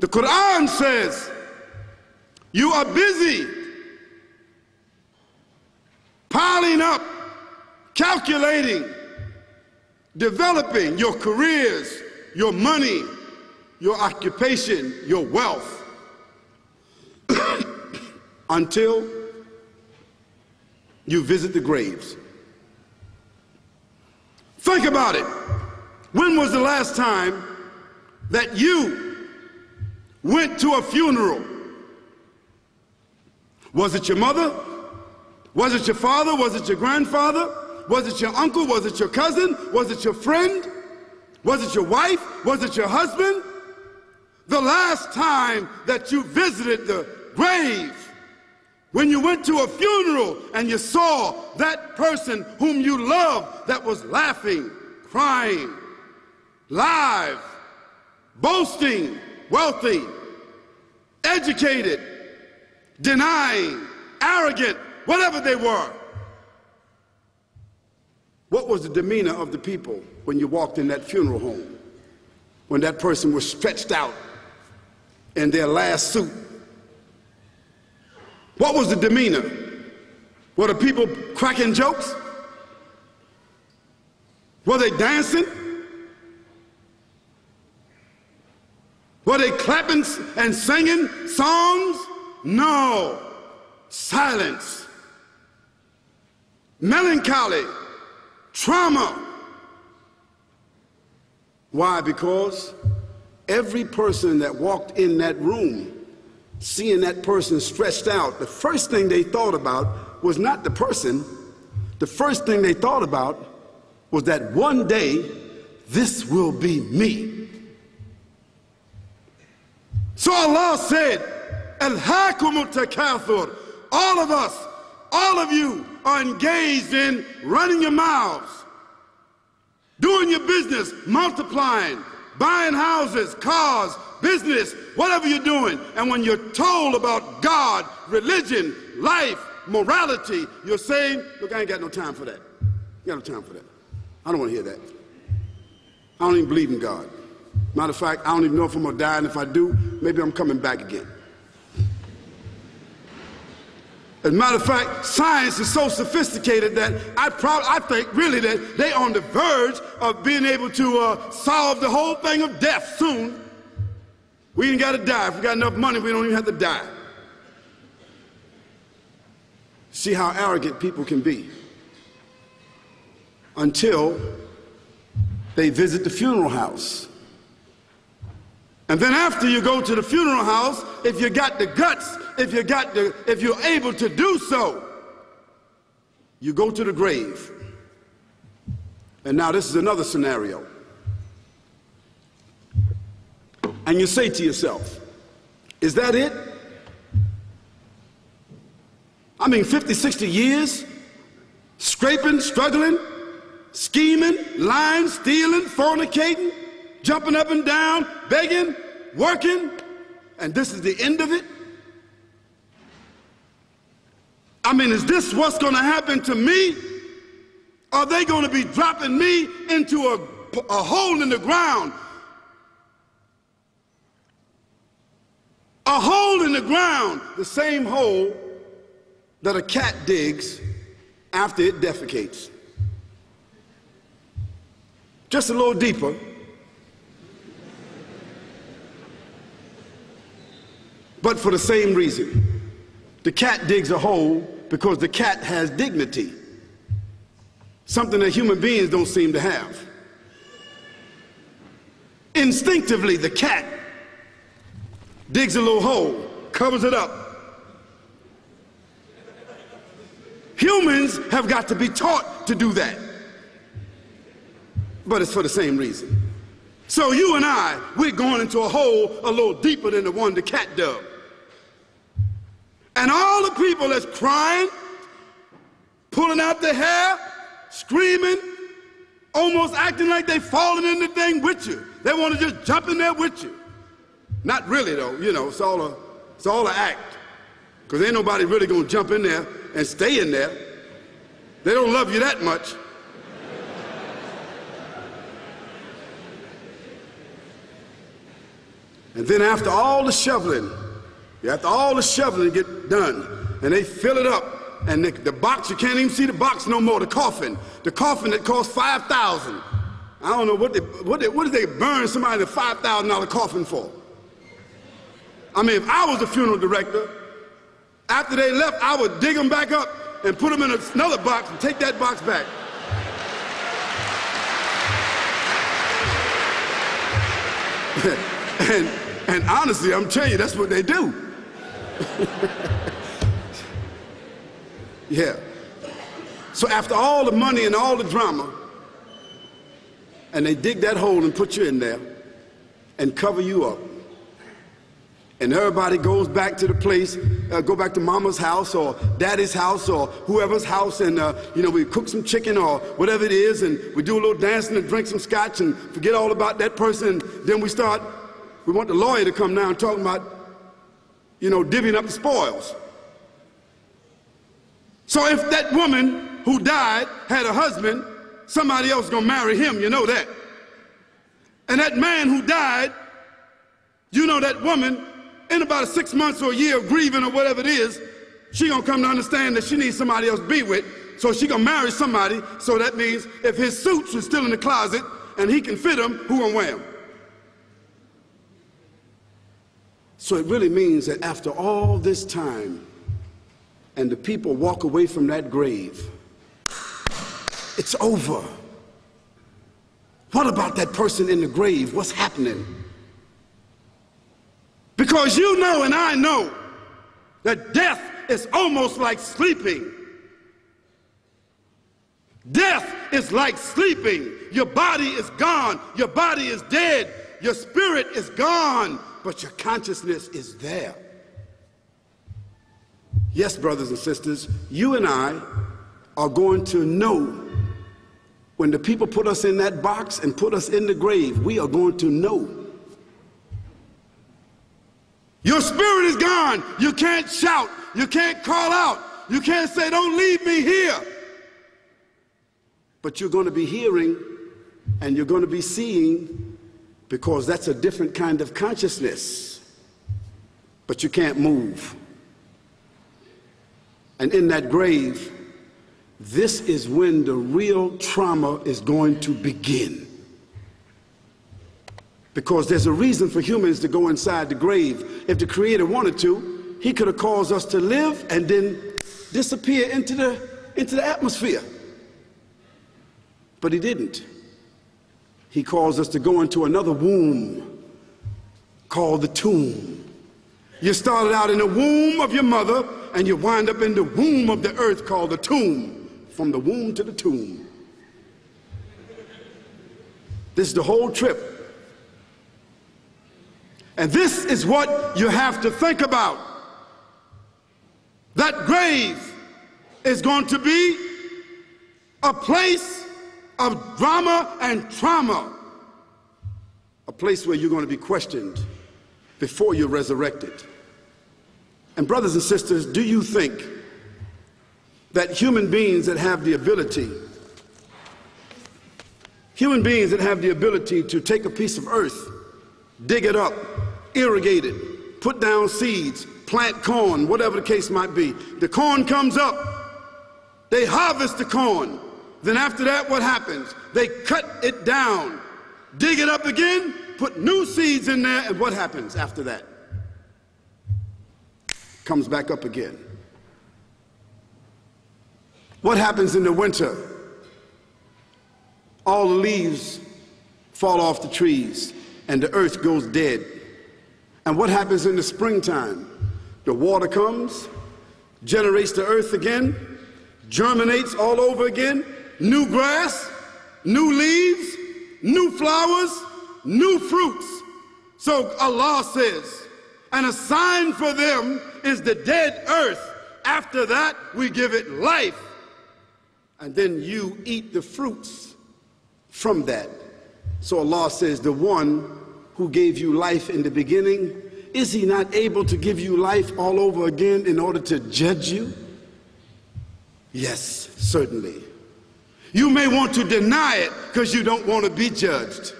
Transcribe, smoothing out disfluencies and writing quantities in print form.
The Quran says, you are busy piling up, calculating, developing your careers, your money, your occupation, your wealth, until you visit the graves. Think about it. When was the last time that you went to a funeral? Was it your mother? Was it your father? Was it your grandfather? Was it your uncle? Was it your cousin? Was it your friend? Was it your wife? Was it your husband? The last time that you visited the grave, when you went to a funeral and you saw that person whom you loved that was laughing, crying, live, boasting, wealthy, educated, denying, arrogant, whatever they were. What was the demeanor of the people when you walked in that funeral home? When that person was stretched out in their last suit? What was the demeanor? Were the people cracking jokes? Were they dancing? Were they clapping and singing songs? No. Silence. Melancholy. Trauma. Why? Because every person that walked in that room, seeing that person stretched out, the first thing they thought about was not the person. The first thing they thought about was that one day, this will be me. So Allah said, Alhaakumut takathur. All of us, all of you are engaged in running your mouths, doing your business, multiplying, buying houses, cars, business, whatever you're doing. And when you're told about God, religion, life, morality, you're saying, look, I ain't got no time for that. I got no time for that. I don't want to hear that. I don't even believe in God. Matter of fact, I don't even know if I'm going to die, and if I do, maybe I'm coming back again. As a matter of fact, science is so sophisticated that I think really that they're on the verge of being able to solve the whole thing of death soon. We ain't got to die. If we got enough money, we don't even have to die. See how arrogant people can be until they visit the funeral house. And then after you go to the funeral house, if you got the guts, if you're able to do so, you go to the grave. And now this is another scenario. And you say to yourself, is that it? I mean, 50, 60 years, scraping, struggling, scheming, lying, stealing, fornicating, jumping up and down, begging, working, and this is the end of it? I mean, is this what's going to happen to me? Are they going to be dropping me into a hole in the ground? A hole in the ground, the same hole that a cat digs after it defecates. Just a little deeper. But for the same reason. The cat digs a hole because the cat has dignity. Something that human beings don't seem to have. Instinctively, the cat digs a little hole, covers it up. Humans have got to be taught to do that. But it's for the same reason. So you and I, we're going into a hole a little deeper than the one the cat dug. And all the people that's crying, pulling out their hair, screaming, almost acting like they falling in the thing with you. They want to just jump in there with you. Not really though, you know, it's all an act. Because ain't nobody really going to jump in there and stay in there. They don't love you that much. And then after all the shoveling get done, and they fill it up, and the box, you can't even see the box no more, the coffin that cost $5,000. I don't know what did they burn somebody in a $5,000 coffin for? I mean, if I was the funeral director, after they left, I would dig them back up and put them in another box and take that box back. and honestly, I'm telling you, that's what they do. Yeah. So after all the money and all the drama, and they dig that hole and put you in there and cover you up, and everybody goes back to the place, go back to mama's house or daddy's house or whoever's house, and we cook some chicken or whatever it is, and we do a little dancing and drink some scotch and forget all about that person, and then we want the lawyer to come now and talk about, divvying up the spoils. So if that woman who died had a husband, somebody else gonna marry him, you know that. And that man who died, that woman, in about 6 months or a year of grieving or whatever it is, she gonna come to understand that she needs somebody else to be with, so she gonna marry somebody. So that means if his suits are still in the closet and he can fit them, who gonna wear them? So it really means that after all this time, and the people walk away from that grave, it's over. What about that person in the grave? What's happening? Because you know and I know that death is almost like sleeping. Death is like sleeping. Your body is gone. Your body is dead. Your spirit is gone, but your consciousness is there. Yes, brothers and sisters, you and I are going to know when the people put us in that box and put us in the grave. We are going to know. Your spirit is gone. You can't shout. You can't call out. You can't say, "Don't leave me here." But you're going to be hearing and you're going to be seeing, because that's a different kind of consciousness. But you can't move. And in that grave, this is when the real trauma is going to begin. Because there's a reason for humans to go inside the grave. If the Creator wanted to, he could have caused us to live and then disappear into the atmosphere. But he didn't. He caused us to go into another womb called the tomb. You started out in the womb of your mother, and you wind up in the womb of the earth called the tomb. From the womb to the tomb. This is the whole trip. And this is what you have to think about. That grave is going to be a place of drama and trauma. A place where you're going to be questioned before you're resurrected. And brothers and sisters, do you think that human beings that have the ability to take a piece of earth, dig it up, irrigate it, put down seeds, plant corn, whatever the case might be, the corn comes up, they harvest the corn, then after that what happens? They cut it down, dig it up again, put new seeds in there, and what happens after that? Comes back up again. What happens in the winter? All the leaves fall off the trees and the earth goes dead. And what happens in the springtime? The water comes, generates the earth again, germinates all over again, new grass, new leaves, new flowers, new fruits. So Allah says, and a sign for them is the dead earth. After that, we give it life. And then you eat the fruits from that. So Allah says, the one who gave you life in the beginning, is he not able to give you life all over again in order to judge you? Yes, certainly. You may want to deny it because you don't want to be judged.